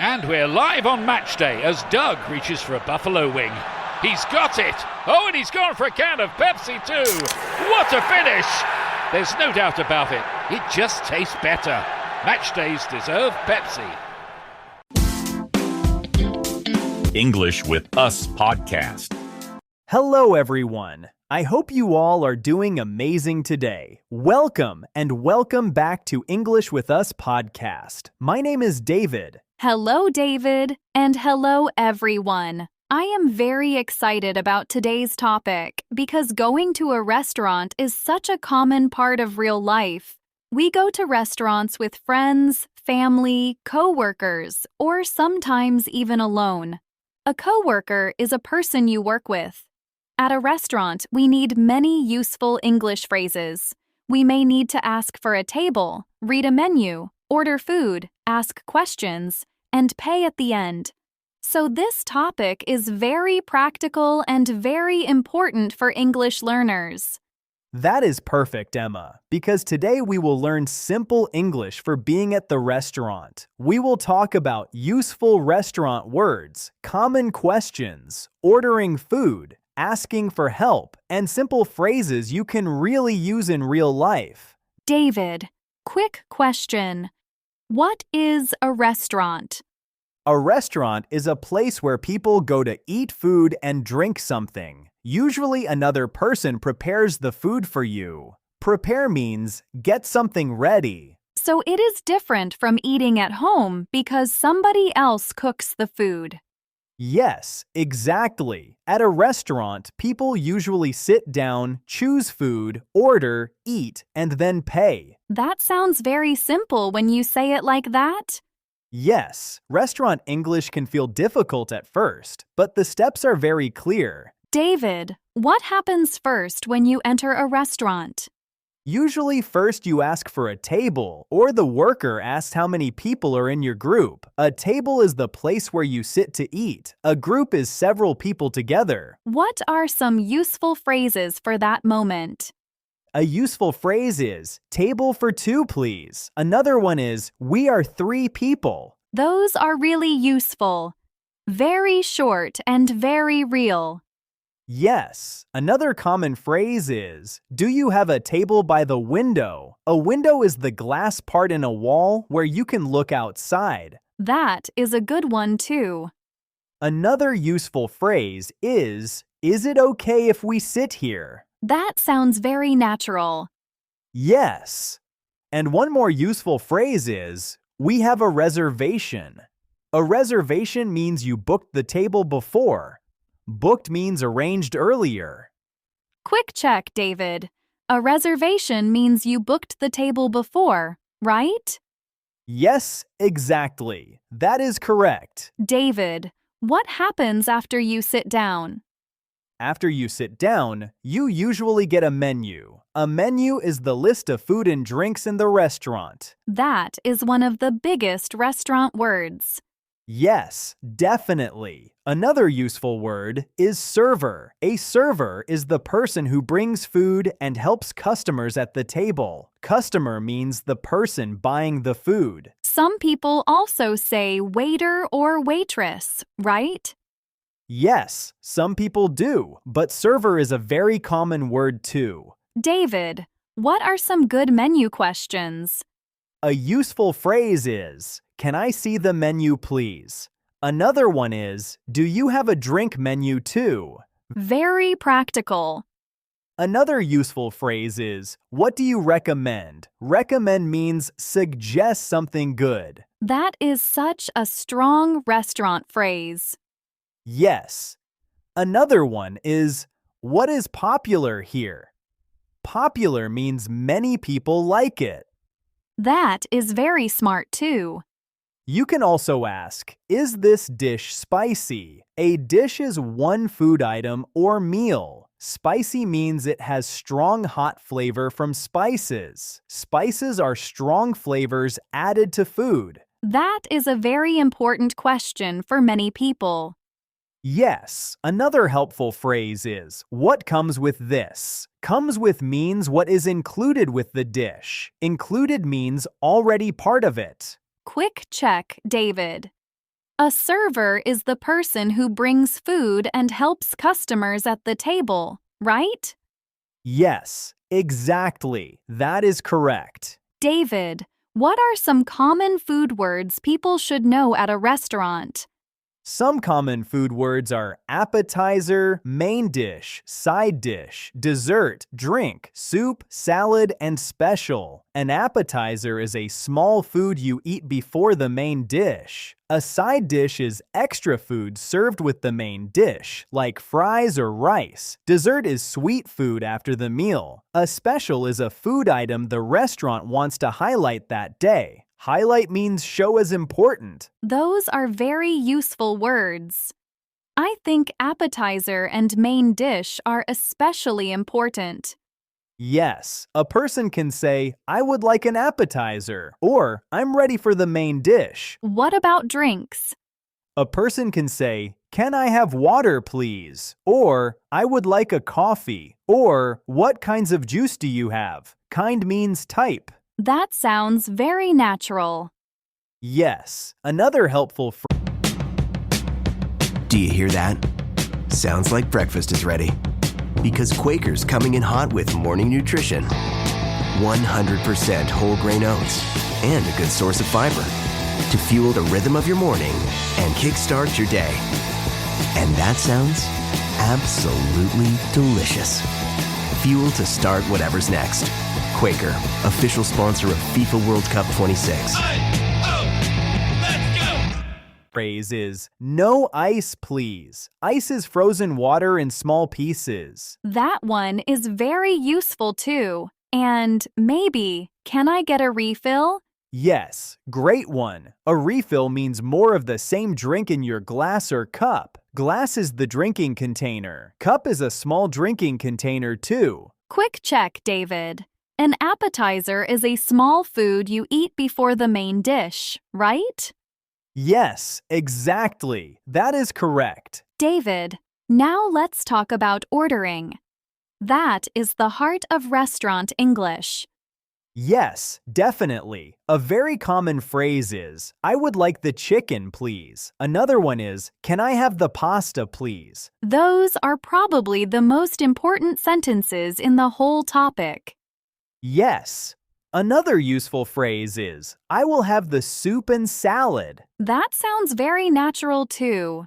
And we're live on match day as Doug reaches for a buffalo wing. He's got it! Oh, and he's gone for a can of Pepsi too! What a finish! There's no doubt about it. It just tastes better. Match days deserve Pepsi. English with Us podcast. Hello, everyone. I hope you all are doing amazing today. Welcome back to English with Us podcast. My name is David. Hello, David, and hello, everyone. I am very excited about today's topic because going to a restaurant is such a common part of real life. We go to restaurants with friends, family, co-workers, or sometimes even alone. A co-worker is a person you work with. At a restaurant, we need many useful English phrases. We may need to ask for a table, read a menu, order food, ask questions, and pay at the end. So this topic is very practical and very important for English learners. That is perfect, Emma, because today we will learn simple English for being at the restaurant. We will talk about useful restaurant words, common questions, ordering food, asking for help, and simple phrases you can really use in real life. David, quick question. What is a restaurant? A restaurant is a place where people go to eat food and drink something. Usually another person prepares the food for you. Prepare means get something ready. So it is different from eating at home because somebody else cooks the food. Yes, exactly. At a restaurant, people usually sit down, choose food, order, eat, and then pay. That sounds very simple when you say it like that. Yes, restaurant English can feel difficult at first, but the steps are very clear. David, what happens first when you enter a restaurant? Usually first you ask for a table, or the worker asks how many people are in your group. A table is the place where you sit to eat. A group is several people together. What are some useful phrases for that moment? A useful phrase is, table for two, please. Another one is, we are 3 people. Those are really useful. Very short and very real. Yes. Another common phrase is, do you have a table by the window? A window is the glass part in a wall where you can look outside. That is a good one too. Another useful phrase is it okay if we sit here? That sounds very natural. Yes. And one more useful phrase is, we have a reservation. A reservation means you booked the table before. Booked means arranged earlier. Quick check, David. A reservation means you booked the table before, right? Yes, exactly. That is correct. David, what happens after you sit down? After you sit down, you usually get a menu. A menu is the list of food and drinks in the restaurant. That is one of the biggest restaurant words. Yes, definitely. Another useful word is server. A server is the person who brings food and helps customers at the table. Customer means the person buying the food. Some people also say waiter or waitress, right? Yes, some people do, but server is a very common word too. David, what are some good menu questions? A useful phrase is, can I see the menu, please? Another one is, do you have a drink menu too? Very practical. Another useful phrase is, what do you recommend? Recommend means suggest something good. That is such a strong restaurant phrase. Yes. Another one is, what is popular here? Popular means many people like it. That is very smart too. You can also ask, is this dish spicy? A dish is one food item or meal. Spicy means it has strong hot flavor from spices. Spices are strong flavors added to food. That is a very important question for many people. Yes, another helpful phrase is, what comes with this? Comes with means what is included with the dish. Included means already part of it. Quick check, David. A server is the person who brings food and helps customers at the table, right? Yes, exactly. That is correct. David, what are some common food words people should know at a restaurant? Some common food words are appetizer, main dish, side dish, dessert, drink, soup, salad, and special. An appetizer is a small food you eat before the main dish. A side dish is extra food served with the main dish, like fries or rice. Dessert is sweet food after the meal. A special is a food item the restaurant wants to highlight that day. Highlight means show as important. Those are very useful words. I think appetizer and main dish are especially important. Yes, a person can say, I would like an appetizer, or I'm ready for the main dish. What about drinks? A person can say, can I have water, please? Or, I would like a coffee. Or, what kinds of juice do you have? Kind means type. That sounds very natural. Yes, another helpful phrase. Do you hear that? Sounds like breakfast is ready. Because Quaker's coming in hot with morning nutrition. 100% whole grain oats and a good source of fiber to fuel the rhythm of your morning and kickstart your day. And that sounds absolutely delicious. Fuel to start whatever's next. Quaker, official sponsor of FIFA World Cup 26. Phrase is, no ice, please. Ice is frozen water in small pieces. That one is very useful too. And maybe, can I get a refill? Yes, great one. A refill means more of the same drink in your glass or cup. Glass is the drinking container. Cup is a small drinking container too. Quick check, David. An appetizer is a small food you eat before the main dish, right? Yes, exactly. That is correct. David, now let's talk about ordering. That is the heart of restaurant English. Yes, definitely. A very common phrase is, I would like the chicken, please. Another one is, can I have the pasta, please? Those are probably the most important sentences in the whole topic. Yes. Another useful phrase is, I will have the soup and salad. That sounds very natural too.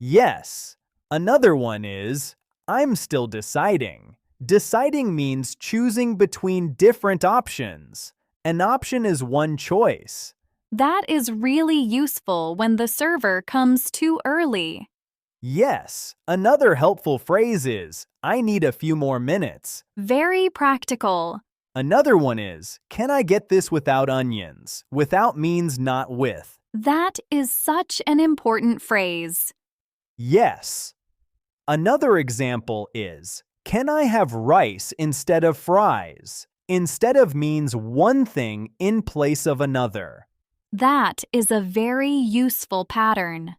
Yes. Another one is, I'm still deciding. Deciding means choosing between different options. An option is one choice. That is really useful when the server comes too early. Yes. Another helpful phrase is, I need a few more minutes. Very practical. Another one is, can I get this without onions? Without means not with. That is such an important phrase. Yes. Another example is, can I have rice instead of fries? Instead of means one thing in place of another. That is a very useful pattern.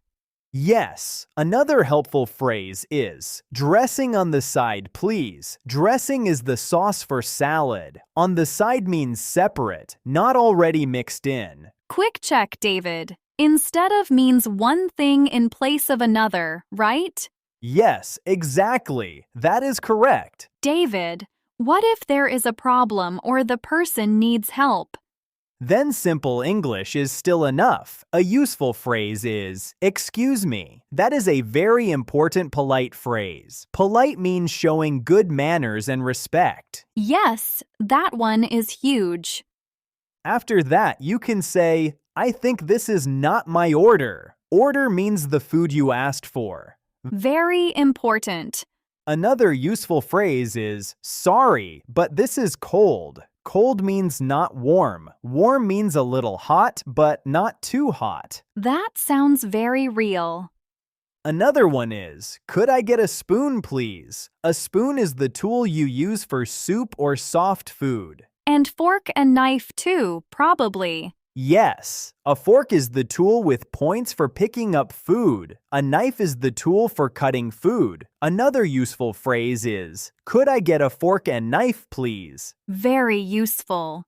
Yes, another helpful phrase is, dressing on the side, please. Dressing is the sauce for salad. On the side means separate, not already mixed in. Quick check, David. Instead of means one thing in place of another, right? Yes, exactly. That is correct. David, what if there is a problem or the person needs help? Then simple English is still enough. A useful phrase is, excuse me. That is a very important polite phrase. Polite means showing good manners and respect. Yes, that one is huge. After that, you can say, I think this is not my order. Order means the food you asked for. Very important. Another useful phrase is, sorry, but this is cold. Cold means not warm. Warm means a little hot, but not too hot. That sounds very real. Another one is, could I get a spoon, please? A spoon is the tool you use for soup or soft food. And fork and knife too, probably. Yes, a fork is the tool with points for picking up food. A knife is the tool for cutting food. Another useful phrase is, could I get a fork and knife, please? Very useful.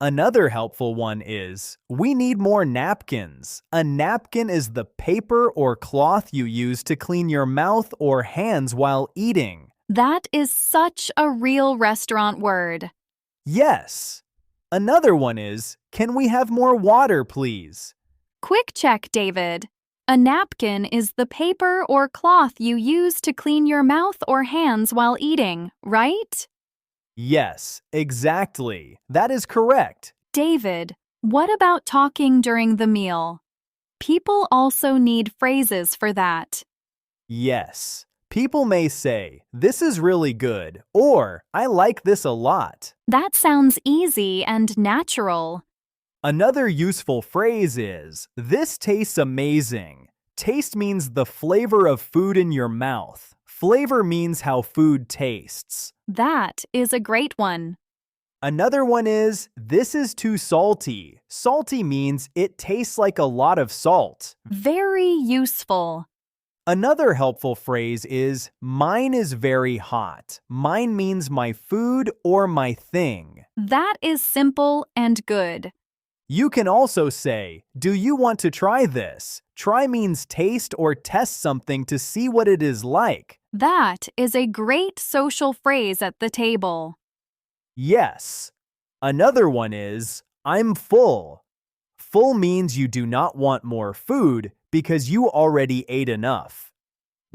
Another helpful one is, we need more napkins. A napkin is the paper or cloth you use to clean your mouth or hands while eating. That is such a real restaurant word. Yes. Another one is, can we have more water, please? Quick check, David. A napkin is the paper or cloth you use to clean your mouth or hands while eating, right? Yes, exactly. That is correct. David, what about talking during the meal? People also need phrases for that. Yes. People may say, this is really good, or I like this a lot. That sounds easy and natural. Another useful phrase is, this tastes amazing. Taste means the flavor of food in your mouth. Flavor means how food tastes. That is a great one. Another one is, this is too salty. Salty means it tastes like a lot of salt. Very useful. Another helpful phrase is, mine is very hot. Mine means my food or my thing. That is simple and good. You can also say, do you want to try this? Try means taste or test something to see what it is like. That is a great social phrase at the table. Yes. Another one is, I'm full. Full means you do not want more food because you already ate enough.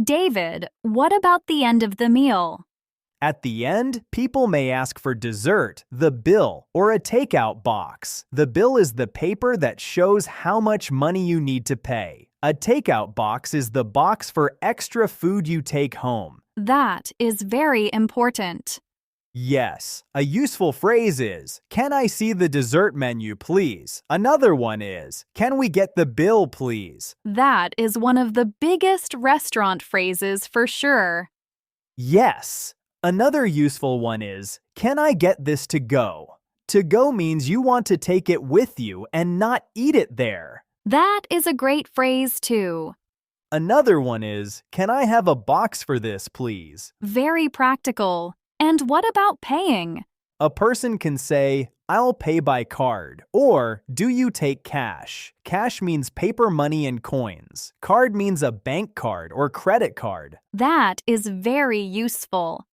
David, what about the end of the meal? At the end, people may ask for dessert, the bill, or a takeout box. The bill is the paper that shows how much money you need to pay. A takeout box is the box for extra food you take home. That is very important. Yes, a useful phrase is, can I see the dessert menu, please? Another one is, can we get the bill, please? That is one of the biggest restaurant phrases for sure. Yes. Another useful one is, can I get this to go? To go means you want to take it with you and not eat it there. That is a great phrase too. Another one is, can I have a box for this, please? Very practical. And what about paying? A person can say, I'll pay by card, or do you take cash? Cash means paper money and coins. Card means a bank card or credit card. That is very useful.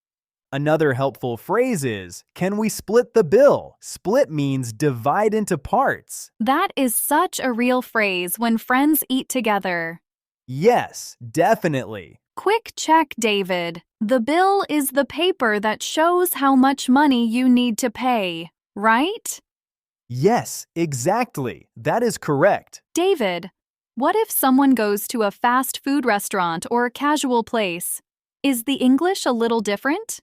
Another helpful phrase is, can we split the bill? Split means divide into parts. That is such a real phrase when friends eat together. Yes, definitely. Quick check, David. The bill is the paper that shows how much money you need to pay, right? Yes, exactly. That is correct. David, what if someone goes to a fast food restaurant or casual place? Is the English a little different?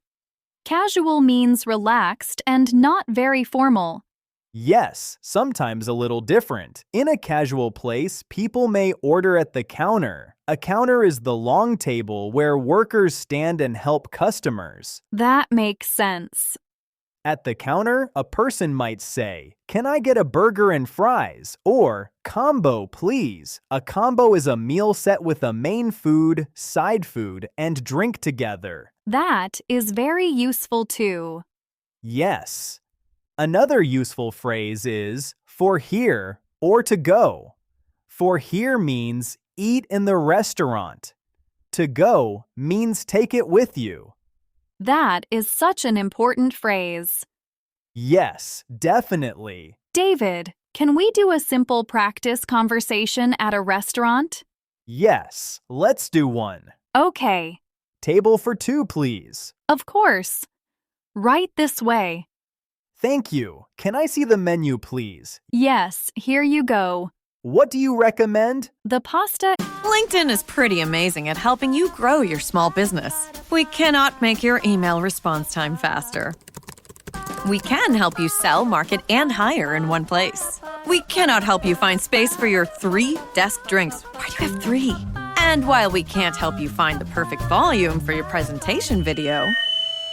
Casual means relaxed and not very formal. Yes, sometimes a little different. In a casual place, people may order at the counter. A counter is the long table where workers stand and help customers. That makes sense. At the counter, a person might say, can I get a burger and fries? Or, combo, please. A combo is a meal set with a main food, side food, and drink together. That is very useful too. Yes. Another useful phrase is for here or to go. For here means eat in the restaurant. To go means take it with you. That is such an important phrase. Yes, definitely. David, can we do a simple practice conversation at a restaurant? Yes, let's do one. Okay. Table for two, please. Of course. Right this way. Thank you. Can I see the menu, please? Yes, here you go. What do you recommend? The pasta. LinkedIn is pretty amazing at helping you grow your small business. We cannot make your email response time faster. We can help you sell, market, and hire in one place. We cannot help you find space for your 3 desk drinks. Why do you have 3? And while we can't help you find the perfect volume for your presentation video,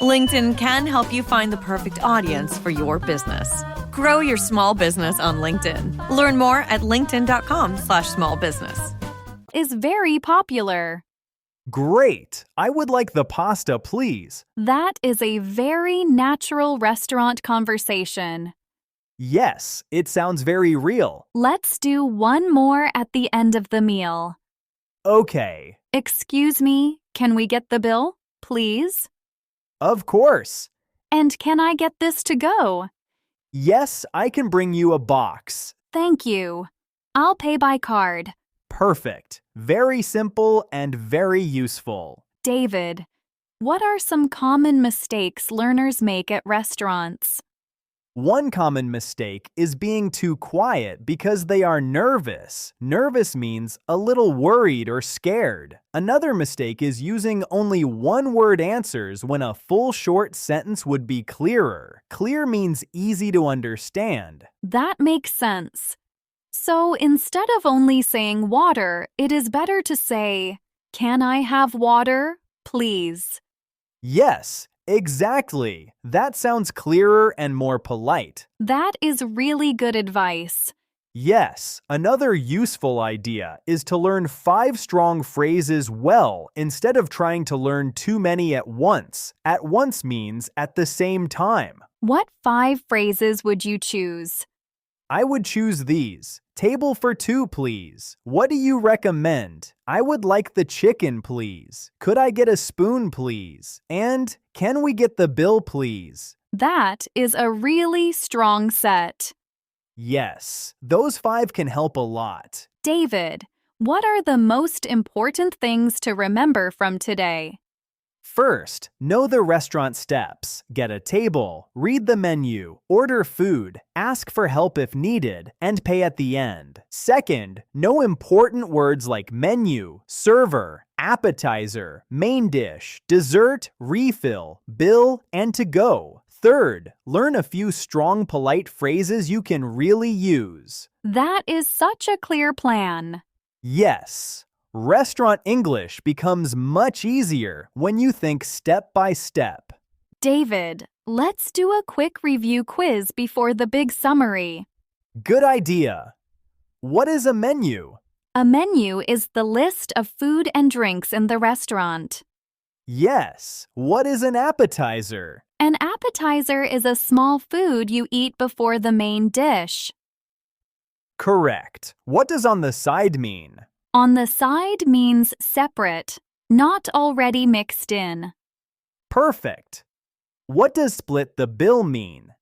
LinkedIn can help you find the perfect audience for your business. Grow your small business on LinkedIn. Learn more at linkedin.com/smallbusiness. Is very popular. Great. I would like the pasta, please. That is a very natural restaurant conversation. Yes, it sounds very real. Let's do one more at the end of the meal. Okay, Excuse me, can we get the bill, please? of course. And can I get this to go? Yes, I can bring you a box. Thank you. I'll pay by card. Perfect. Very simple and very useful. David, what are some common mistakes learners make at restaurants? One common mistake is being too quiet because they are nervous. Nervous means a little worried or scared. Another mistake is using only one-word answers when a full short sentence would be clearer. Clear means easy to understand. That makes sense. So instead of only saying water, it is better to say, "Can I have water, please?" Yes, exactly. That sounds clearer and more polite. That is really good advice. Yes, another useful idea is to learn 5 strong phrases well instead of trying to learn too many at once. At once means at the same time. What 5 phrases would you choose? I would choose these. Table for 2, please. What do you recommend? I would like the chicken, please. Could I get a spoon, please? And can we get the bill, please? That is a really strong set. Yes, those 5 can help a lot. David, what are the most important things to remember from today? First, know the restaurant steps. Get a table, read the menu, order food, ask for help if needed, and pay at the end. Second, know important words like menu, server, appetizer, main dish, dessert, refill, bill, and to go. Third, learn a few strong, polite phrases you can really use. That is such a clear plan. Yes. Restaurant English becomes much easier when you think step by step. David, let's do a quick review quiz before the big summary. Good idea. What is a menu? A menu is the list of food and drinks in the restaurant. Yes. What is an appetizer? An appetizer is a small food you eat before the main dish. Correct. What does on the side mean? On the side means separate, not already mixed in. Perfect. What does split the bill mean?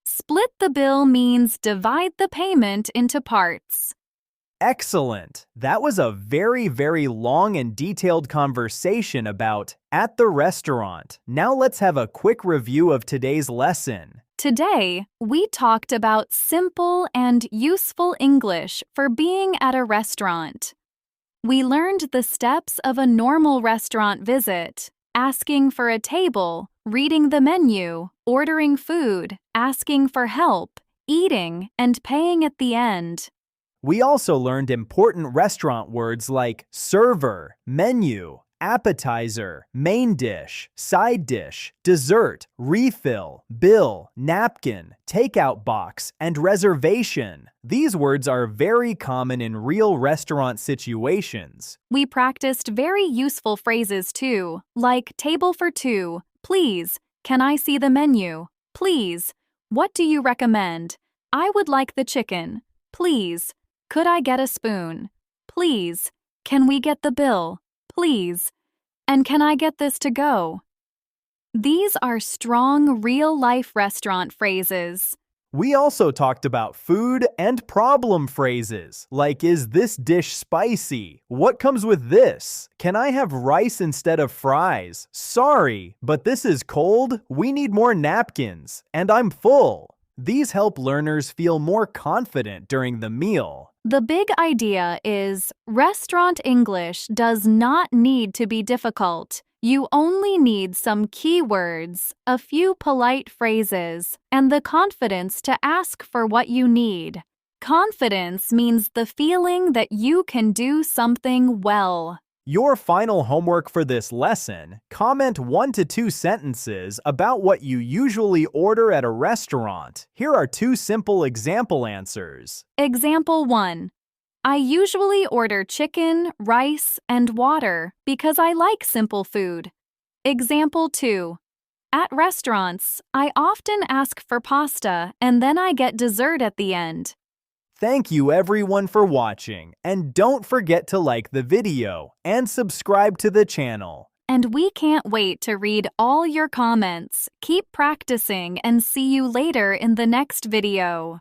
Split the bill means divide the payment into parts. Excellent. That was a very, very long and detailed conversation about at the restaurant. Now let's have a quick review of today's lesson. Today, we talked about simple and useful English for being at a restaurant. We learned the steps of a normal restaurant visit: asking for a table, reading the menu, ordering food, asking for help, eating, and paying at the end. We also learned important restaurant words like server, menu, appetizer, main dish, side dish, dessert, refill, bill, napkin, takeout box, and reservation. These words are very common in real restaurant situations. We practiced very useful phrases too, like table for 2, please, can I see the menu, please, what do you recommend, I would like the chicken, please, could I get a spoon, please, can we get the bill, please, and can I get this to go? These are strong real-life restaurant phrases. We also talked about food and problem phrases, like is this dish spicy? What comes with this? Can I have rice instead of fries? Sorry, but this is cold. We need more napkins, and I'm full. These help learners feel more confident during the meal. The big idea is restaurant English does not need to be difficult. You only need some keywords, a few polite phrases, and the confidence to ask for what you need. Confidence means the feeling that you can do something well. Your final homework for this lesson: comment 1 to 2 sentences about what you usually order at a restaurant. Here are 2 simple example answers. Example 1. I usually order chicken, rice, and water because I like simple food. Example 2. At restaurants, I often ask for pasta and then I get dessert at the end. Thank you everyone for watching, and don't forget to like the video and subscribe to the channel. And we can't wait to read all your comments. Keep practicing and see you later in the next video.